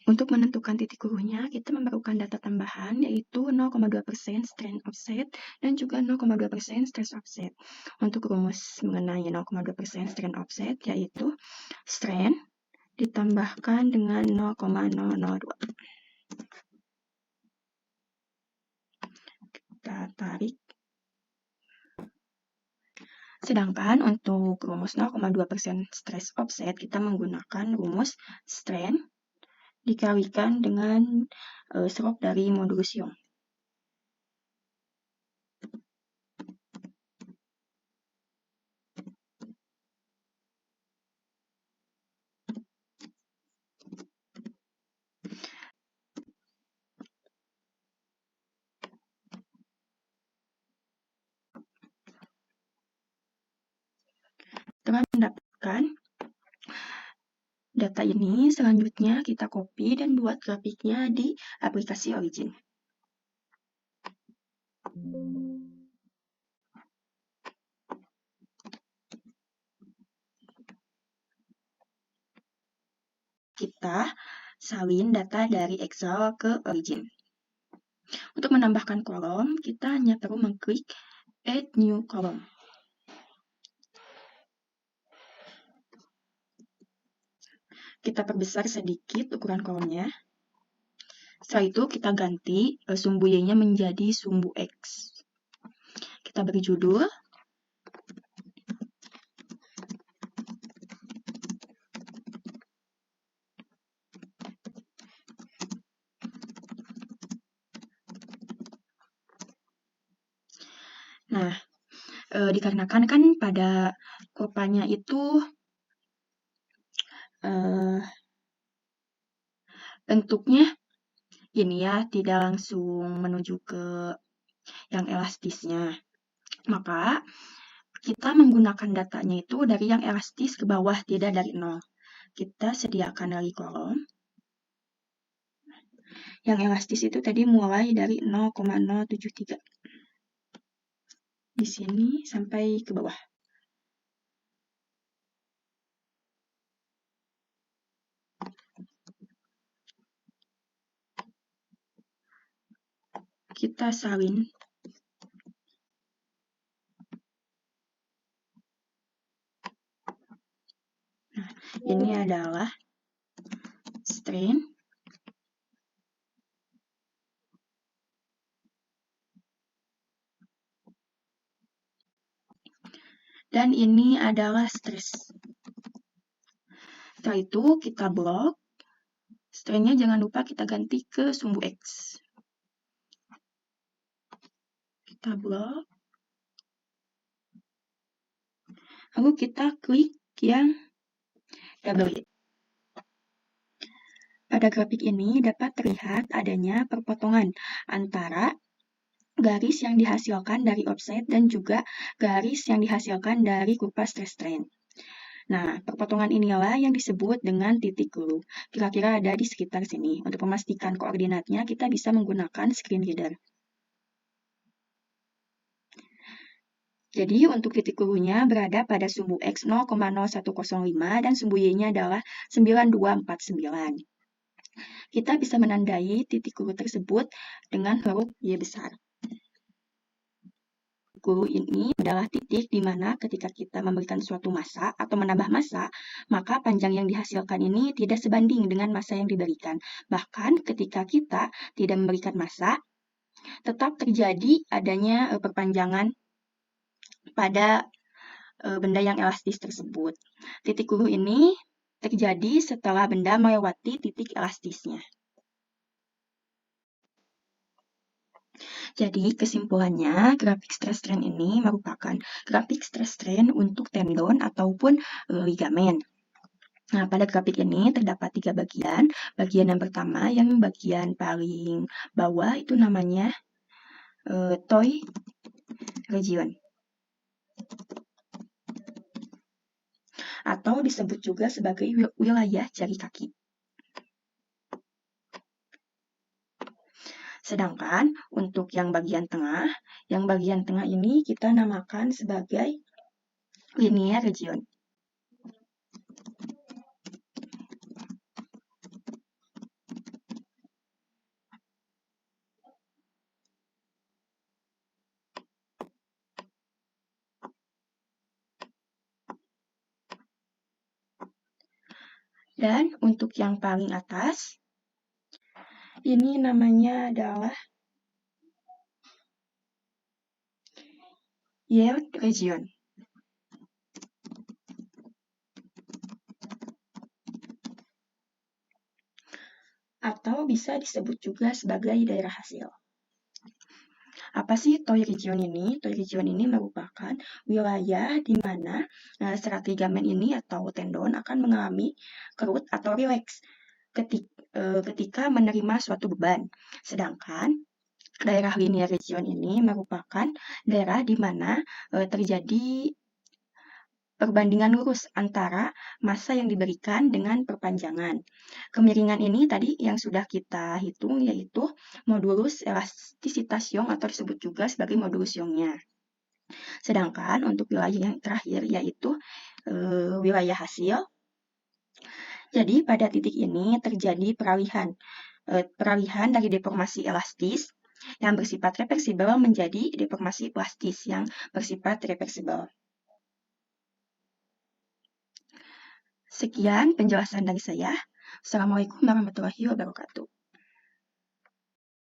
Untuk menentukan titik kuruhnya, kita memerlukan data tambahan, yaitu 0,2% strain offset dan juga 0,2% stress offset. Untuk rumus mengenai 0,2% strain offset, yaitu strain ditambahkan dengan 0,002. Kita tarik. Sedangkan untuk rumus 0,2% stress offset, kita menggunakan rumus strain dikalikan dengan slope dari modulus Young. Setelah mendapatkan data ini, selanjutnya kita copy dan buat grafiknya di aplikasi Origin. Kita salin data dari Excel ke Origin. Untuk menambahkan kolom, kita hanya perlu mengklik Add New Column. Kita perbesar sedikit ukuran kolomnya. Setelah itu kita ganti sumbu Y-nya menjadi sumbu X. Kita beri judul. Nah, dikarenakan kan pada kopanya itu bentuknya ini ya, tidak langsung menuju ke yang elastisnya. Maka kita menggunakan datanya itu dari yang elastis ke bawah, tidak dari 0. Kita sediakan dari kolom. Yang elastis itu tadi mulai dari 0,073. Di sini sampai ke bawah. Kita salin. Nah, ini adalah strain dan ini adalah stress. Setelah itu kita blok. Strainnya jangan lupa kita ganti ke sumbu X. Kita blok. Lalu kita klik yang double. Pada grafik ini dapat terlihat adanya perpotongan antara garis yang dihasilkan dari offset dan juga garis yang dihasilkan dari kurva stress strain. Nah, perpotongan inilah yang disebut dengan titik kuru. Kira-kira ada di sekitar sini. Untuk memastikan koordinatnya, kita bisa menggunakan screen reader. Jadi, untuk titik kurunya berada pada sumbu X 0,0105 dan sumbu Y-nya adalah 9249. Kita bisa menandai titik kuru tersebut dengan huruf Y besar. Kuru ini adalah titik di mana ketika kita memberikan suatu massa atau menambah massa, maka panjang yang dihasilkan ini tidak sebanding dengan massa yang diberikan. Bahkan ketika kita tidak memberikan massa, tetap terjadi adanya perpanjangan pada benda yang elastis tersebut. Titik kuru ini terjadi setelah benda melewati titik elastisnya. Jadi, kesimpulannya, grafik stress strain ini merupakan grafik stress strain untuk tendon ataupun ligamen. Nah, pada grafik ini terdapat 3 bagian. Bagian yang pertama, yang bagian paling bawah itu namanya toy region. Atau disebut juga sebagai wilayah jari kaki. Sedangkan untuk yang bagian tengah ini kita namakan sebagai linear region. Dan untuk yang paling atas, ini namanya adalah yield region. Atau bisa disebut juga sebagai daerah hasil. Apa sih toy region ini? Toy region ini merupakan wilayah di mana serat ligamen ini atau tendon akan mengalami kerut atau rileks ketika menerima suatu beban. Sedangkan daerah linear region ini merupakan daerah di mana terjadi perbandingan lurus antara massa yang diberikan dengan perpanjangan. Kemiringan ini tadi yang sudah kita hitung yaitu modulus elastisitas Young atau disebut juga sebagai modulus Young-nya. Sedangkan untuk wilayah yang terakhir yaitu wilayah hasil. Jadi pada titik ini terjadi peralihan dari deformasi elastis yang bersifat reversibel menjadi deformasi plastis yang bersifat reversibel. Sekian penjelasan dari saya. Assalamualaikum warahmatullahi wabarakatuh.